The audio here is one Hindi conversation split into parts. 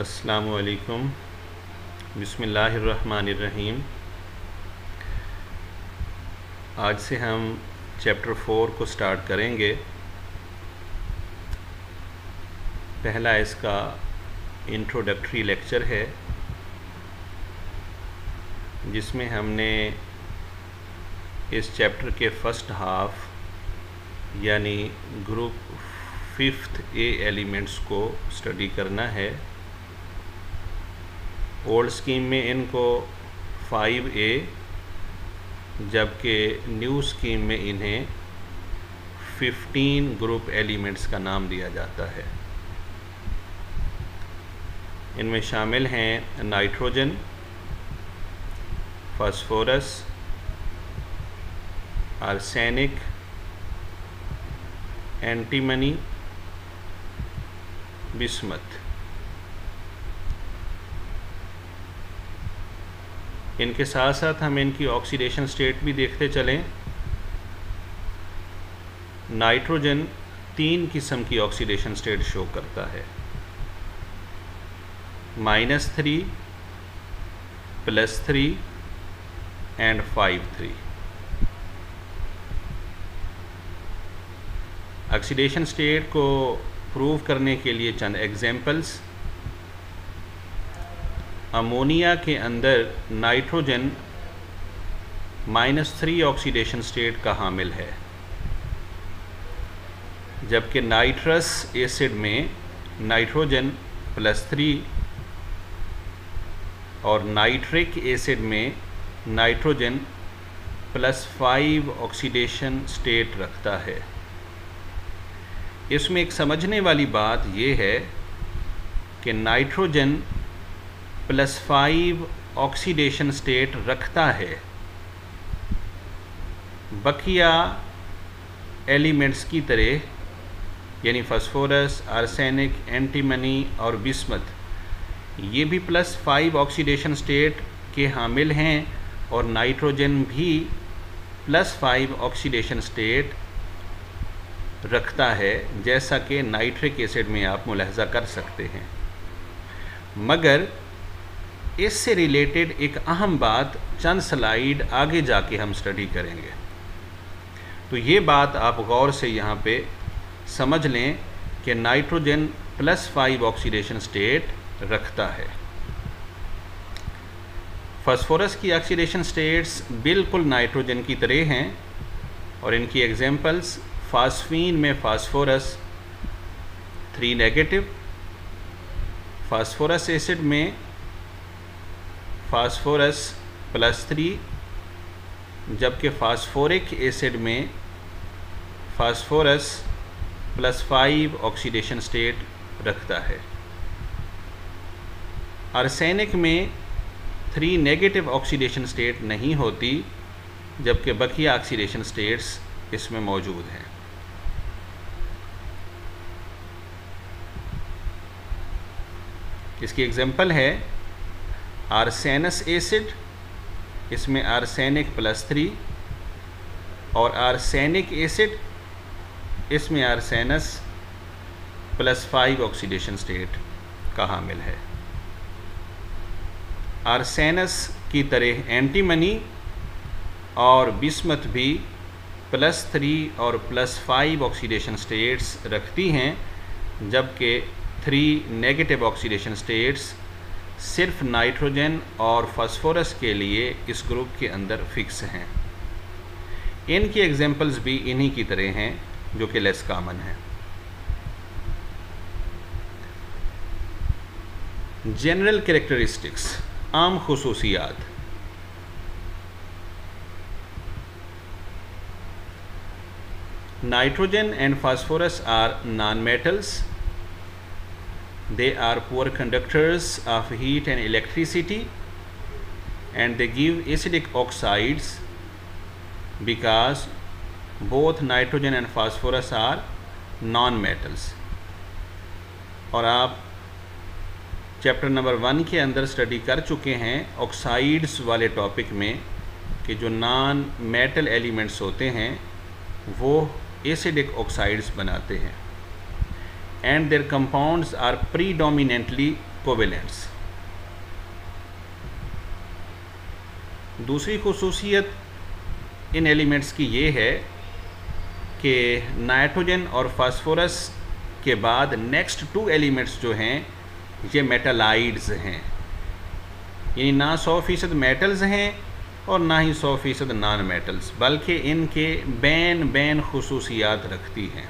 अस्सलामुअलैकुम बिस्मिल्लाहिर्रहमानिर्रहीम। आज से हम चैप्टर 4 को स्टार्ट करेंगे। पहला इसका इंट्रोडक्टरी लेक्चर है जिसमें हमने इस चैप्टर के फर्स्ट हाफ यानी ग्रुप 5th ए एलिमेंट्स को स्टडी करना है। ओल्ड स्कीम में इनको 5A जबकि न्यू स्कीम में इन्हें 15 ग्रुप एलिमेंट्स का नाम दिया जाता है। इनमें शामिल हैं nitrogen, phosphorus, arsenic, antimony, bismuth. इनके साथ साथ हम इनकी ऑक्सीडेशन स्टेट भी देखते चलें। नाइट्रोजन 3 किस्म की ऑक्सीडेशन स्टेट शो करता है, -3, +3 एंड 5-3। ऑक्सीडेशन स्टेट को प्रूव करने के लिए चंद एग्जाम्पल्स। अमोनिया के अंदर नाइट्रोजन -3 ऑक्सीडेशन स्टेट का हामिल है, जबकि नाइट्रस एसिड में नाइट्रोजन +3 और नाइट्रिक एसिड में नाइट्रोजन +5 ऑक्सीडेशन स्टेट रखता है। इसमें एक समझने वाली बात यह है कि नाइट्रोजन +5 ऑक्सीडेशन स्टेट रखता है, बकिया एलिमेंट्स की तरह यानी फास्फोरस, आर्सेनिक, एंटीमनी और बिस्मथ ये भी +5 ऑक्सीडेशन स्टेट के हामिल हैं और नाइट्रोजन भी +5 ऑक्सीडेशन स्टेट रखता है, जैसा कि नाइट्रिक एसिड में आप मुलाहजा कर सकते हैं। मगर इससे रिलेटेड एक अहम बात चंद स्लाइड आगे जाके हम स्टडी करेंगे, तो ये बात आप गौर से यहाँ पे समझ लें कि नाइट्रोजन +5 ऑक्सीडेशन स्टेट रखता है। फास्फोरस की ऑक्सीडेशन स्टेट्स बिल्कुल नाइट्रोजन की तरह हैं और इनकी एग्जांपल्स फास्फीन में फास्फोरस 3-, फास्फोरस एसिड में फास्फोरस +3, जबकि फास्फोरिक एसिड में फास्फोरस +5 ऑक्सीडेशन स्टेट रखता है। आर्सेनिक में 3- ऑक्सीडेशन स्टेट नहीं होती, जबकि बकिया ऑक्सीडेशन स्टेट्स इसमें मौजूद हैं। इसकी एग्जांपल है आर्सेनस एसिड, इसमें आर्सेनिक +3 और आर्सेनिक एसिड, इसमें आर्सेनस +5 ऑक्सीडेशन स्टेट का हामिल है। आर्सेनस की तरह एंटीमनी और बिस्मथ भी +3 और +5 ऑक्सीडेशन स्टेट्स रखती हैं, जबकि 3- ऑक्सीडेशन स्टेट्स सिर्फ नाइट्रोजन और फास्फोरस के लिए इस ग्रुप के अंदर फिक्स हैं। इनकी एग्जांपल्स भी इन्हीं की तरह हैं जो कि लेस कॉमन है। जनरल कैरेक्टरिस्टिक्स, आम खुसूसियात। Nitrogen and phosphorus are non metals. They are poor conductors of heat and electricity, and they give acidic oxides because both nitrogen and phosphorus are non-metals. और आप चैप्टर नंबर 1 के अंदर स्टडी कर चुके हैं ऑक्साइड्स वाले टॉपिक में कि जो नॉन मेटल एलिमेंट्स होते हैं वो एसिडिक ऑक्साइड्स बनाते हैं, and their compounds are predominantly covalents. दूसरी खुसूसियत इन एलिमेंट्स की ये है कि नाइट्रोजन और फास्फोरस के बाद नेक्स्ट 2 एलिमेंट्स जो हैं ये मेटलाइड्स हैं, यानी ना 100% मेटल्स हैं और ना ही 100% नॉन मेटल्स, बल्कि इनके बैन खुसूसियात रखती हैं।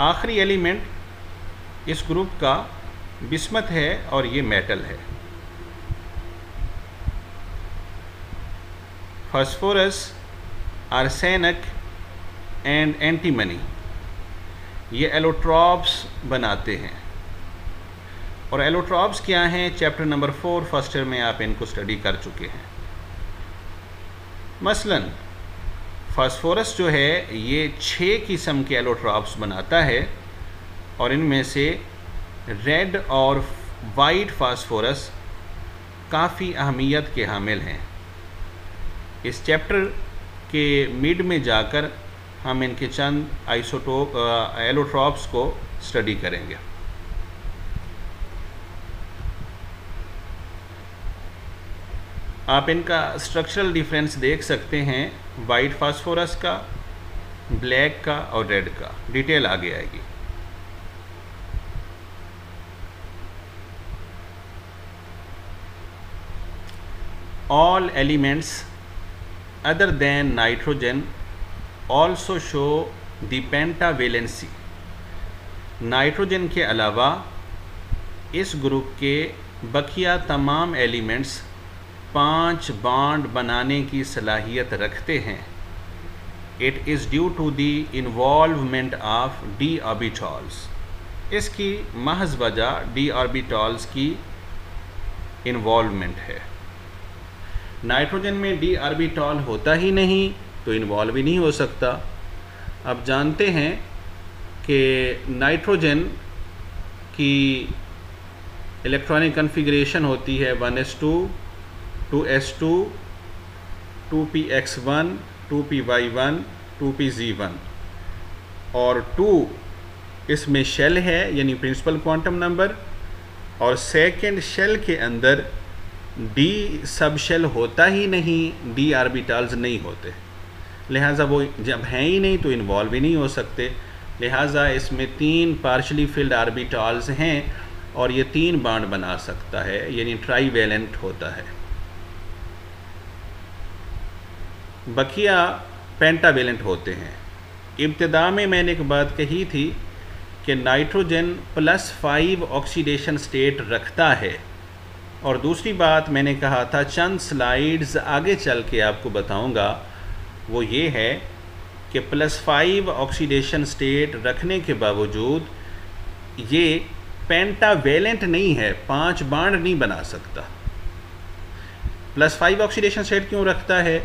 आखिरी एलिमेंट इस ग्रुप का बिस्मथ है और ये मेटल है। फास्फोरस, आर्सेनिक एंड एंटीमनी ये एलोट्रॉप्स बनाते हैं। और एलोट्रॉप्स क्या हैं, चैप्टर नंबर 4 फर्स्ट ईयर में आप इनको स्टडी कर चुके हैं। मसलन फास्फोरस जो है ये 6 किस्म के एलोट्रॉप्स बनाता है और इनमें से रेड और वाइट फास्फोरस काफ़ी अहमियत के हामिल हैं। इस चैप्टर के मिड में जाकर हम इनके चंद एलोट्रॉप्स को स्टडी करेंगे। आप इनका स्ट्रक्चरल डिफरेंस देख सकते हैं, वाइट फास्फोरस का, ब्लैक का और रेड का। डिटेल आगे आएगी। All elements other than nitrogen also show the pentavalency। Nitrogen के अलावा इस ग्रुप के बकिया तमाम एलिमेंट्स 5 बॉन्ड बनाने की सलाहियत रखते हैं। It is due to the involvement of d orbitals. इसकी महज वजह डी ऑर्बिटल्स की इन्वॉल्वमेंट है। नाइट्रोजन में डी ऑर्बिटल होता ही नहीं तो इन्वॉल्व ही नहीं हो सकता। अब जानते हैं कि नाइट्रोजन की इलेक्ट्रॉनिक कन्फिग्रेशन होती है 1s2, 2s2, 2px1, 2py1, 2pz1 और 2 इसमें शेल है यानी प्रिंसिपल क्वांटम नंबर, और सेकेंड शेल के अंदर डी सब शेल होता ही नहीं, डी ऑर्बिटल्स नहीं होते, लिहाजा वो जब हैं ही नहीं तो इन्वॉल्व ही नहीं हो सकते। लिहाजा इसमें 3 पार्शली फिल्ड ऑर्बिटल्स हैं और ये 3 बॉन्ड बना सकता है, यानी ट्राईवेलेंट होता है। बकिया पेंटावेलेंट होते हैं। इब्तिदा में मैंने एक बात कही थी कि नाइट्रोजन +5 ऑक्सीडेशन स्टेट रखता है, और दूसरी बात मैंने कहा था चंद स्लाइड्स आगे चल के आपको बताऊंगा, वो ये है कि +5 ऑक्सीडेशन स्टेट रखने के बावजूद ये पेंटावेलेंट नहीं है, 5 बॉन्ड नहीं बना सकता। +5 ऑक्सीडेशन स्टेट क्यों रखता है?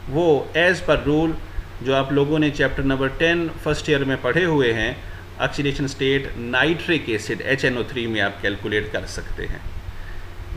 वो एज़ पर रूल जो आप लोगों ने चैप्टर नंबर 10 फर्स्ट ईयर में पढ़े हुए हैं, oxidation state nitric acid HNO3 में आप कैलकुलेट कर सकते हैं,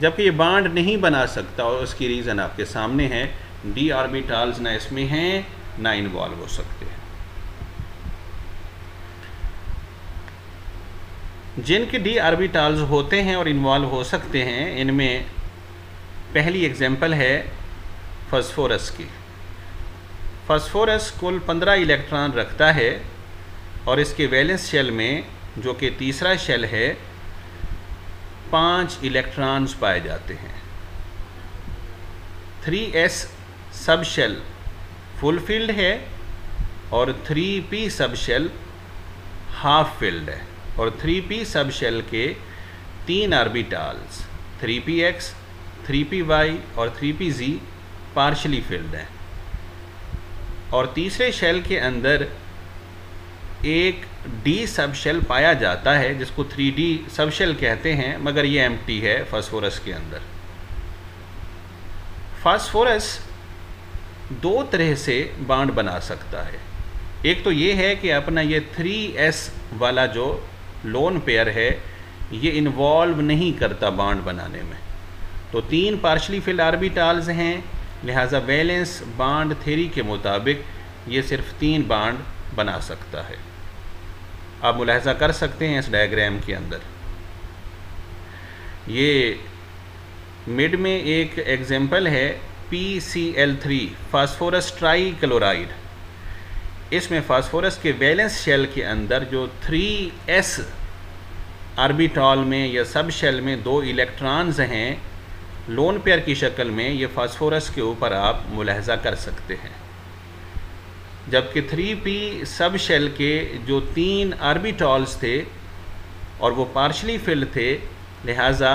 जबकि ये बॉन्ड नहीं बना सकता। और उसकी रीज़न आपके सामने है, डी ऑर्बिटल्स ना इसमें हैं ना इन्वॉल्व हो सकते हैं। जिनके डी ऑर्बिटल्स होते हैं और इन्वॉल्व हो सकते हैं, इनमें पहली एग्जांपल है फास्फोरस की। फास्फोरस कुल 15 इलेक्ट्रॉन रखता है और इसके वैलेंस शेल में, जो कि तीसरा शेल है, 5 इलेक्ट्रॉन्स पाए जाते हैं। 3s सब शेल फुल फिल्ड है और 3p सब शेल हाफ फिल्ड है, और 3p सब शेल के 3 ऑर्बिटल्स 3px, 3py और 3pz पार्शली फिल्ड हैं, और तीसरे शेल के अंदर एक डी सब शेल पाया जाता है जिसको 3d सब शेल कहते हैं, मगर ये एम्प्टी है फास्फोरस के अंदर। फास्फोरस 2 तरह से बॉन्ड बना सकता है। एक तो ये है कि अपना ये 3s वाला जो लोन पेयर है ये इन्वॉल्व नहीं करता बॉन्ड बनाने में, तो 3 पार्शली फिल्ड ऑर्बिटल्स हैं, लिहाजा वैलेंस बॉन्ड थ्योरी के मुताबिक ये सिर्फ 3 बॉन्ड बना सकता है। आप मुलाहजा कर सकते हैं इस डायग्राम के अंदर। ये मिड में एक एग्जाम्पल है PCl3 फास्फोरस ट्राई क्लोराइड। इसमें फास्फोरस के वैलेंस शेल के अंदर जो 3s ऑर्बिटॉल में या सब शेल में 2 इलेक्ट्रॉन्स हैं लोन पेयर की शक्ल में, ये फास्फोरस के ऊपर आप मुलाहजा कर सकते हैं। जबकि 3p सब शेल के जो 3 ऑर्बिटॉल्स थे और वो पार्शली फिल्ड थे, लिहाजा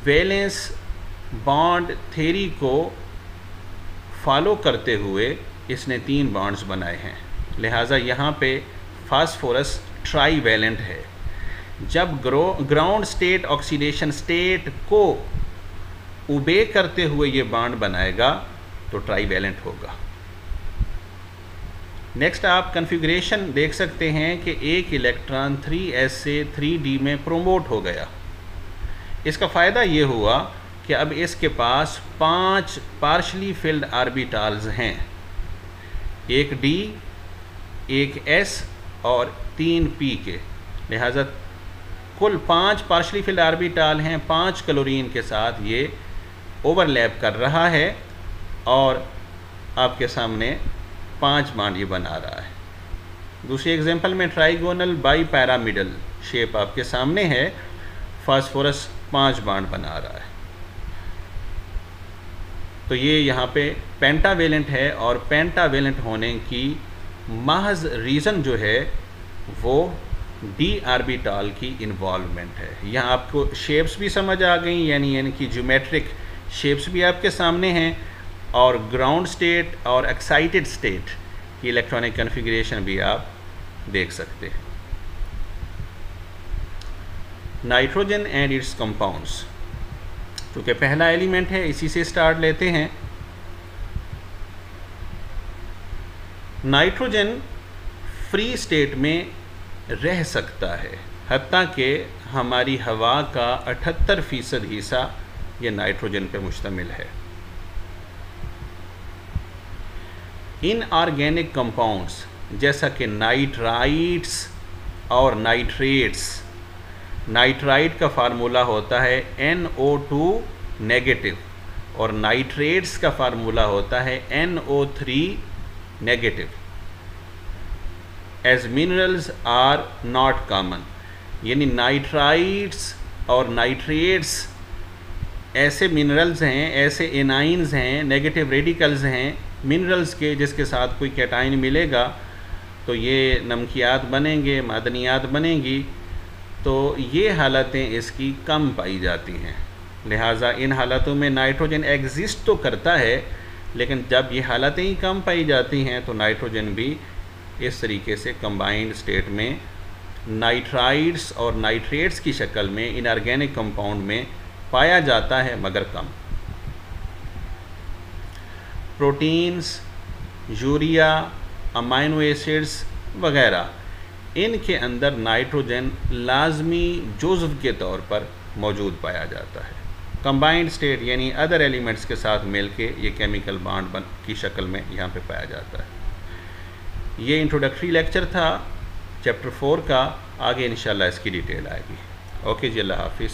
वैलेंस बॉन्ड थ्योरी को फॉलो करते हुए इसने 3 बॉन्ड्स बनाए हैं। लिहाजा यहाँ पे फास्फोरस ट्राई वैलेंट है। जब ग्राउंड स्टेट ऑक्सीडेशन स्टेट को उबे करते हुए ये बॉन्ड बनाएगा तो ट्राई वैलेंट होगा। नेक्स्ट आप कन्फिगरेशन देख सकते हैं कि एक इलेक्ट्रॉन 3s से 3d में प्रोमोट हो गया। इसका फ़ायदा ये हुआ कि अब इसके पास 5 पार्शली फिल्ड ऑर्बिटल्स हैं, एक d, एक s और 3 p के। लिहाजा कुल 5 पार्शली फिल्ड ऑर्बिटल हैं, 5 क्लोरीन के साथ ये ओवरलैप कर रहा है और आपके सामने 5 बॉन्ड ये बना रहा है। दूसरी एग्जांपल में ट्राइगोनल बाई पैरामिडल शेप आपके सामने है, फास्फोरस 5 बॉन्ड बना रहा है। तो ये यहाँ पे पेंटावेलेंट है और पेंटावेलेंट होने की महज रीज़न जो है वो d ऑर्बिटल की इन्वॉल्वमेंट है। यहाँ आपको शेप्स भी समझ आ गई, यानी कि ज्योमेट्रिक शेप्स भी आपके सामने हैं और ग्राउंड स्टेट और एक्साइटेड स्टेट की इलेक्ट्रॉनिक कन्फिगरेशन भी आप देख सकते हैं। नाइट्रोजन एंड इट्स कंपाउंड्स, क्योंकि पहला एलिमेंट है इसी से स्टार्ट लेते हैं। नाइट्रोजन फ्री स्टेट में रह सकता है, हत्ता कि हमारी हवा का 78% हिस्सा ये नाइट्रोजन पे मुश्तमिल है। इनऑर्गेनिक कंपाउंड्स जैसा कि नाइट्राइट्स और नाइट्रेट्स, नाइट्राइट का फार्मूला होता है NO2 नेगेटिव और नाइट्रेट्स का फार्मूला होता है NO3 negative. As minerals are not common, यानी नाइट्राइट्स और नाइट्रेट्स ऐसे मिनरल्स हैं, ऐसे एनाइंस हैं, नेगेटिव रेडिकल्स हैं मिनरल्स के, जिसके साथ कोई कैटाइन मिलेगा तो ये नमकियात बनेंगे, मादनियात बनेंगी। तो ये हालतें इसकी कम पाई जाती हैं। लिहाजा इन हालतों में नाइट्रोजन एग्जिस्ट तो करता है, लेकिन जब ये हालतें ही कम पाई जाती हैं तो नाइट्रोजन भी इस तरीके से कंबाइंड स्टेट में नाइट्राइड्स और नाइट्रेट्स की शक्ल में इनऑर्गेनिक कंपाउंड में पाया जाता है, मगर कम। प्रोटीन्स, यूरिया, अमाइनो एसिड्स वगैरह, इनके अंदर नाइट्रोजन लाजमी जुज़्व के तौर पर मौजूद पाया जाता है। कंबाइंड स्टेट यानी अदर एलिमेंट्स के साथ मिलके ये केमिकल बॉन्ड की शक्ल में यहाँ पे पाया जाता है। ये इंट्रोडक्टरी लेक्चर था चैप्टर 4 का, आगे इंशाल्लाह इसकी डिटेल आएगी। ओके जी, अल्लाह हाफिज़।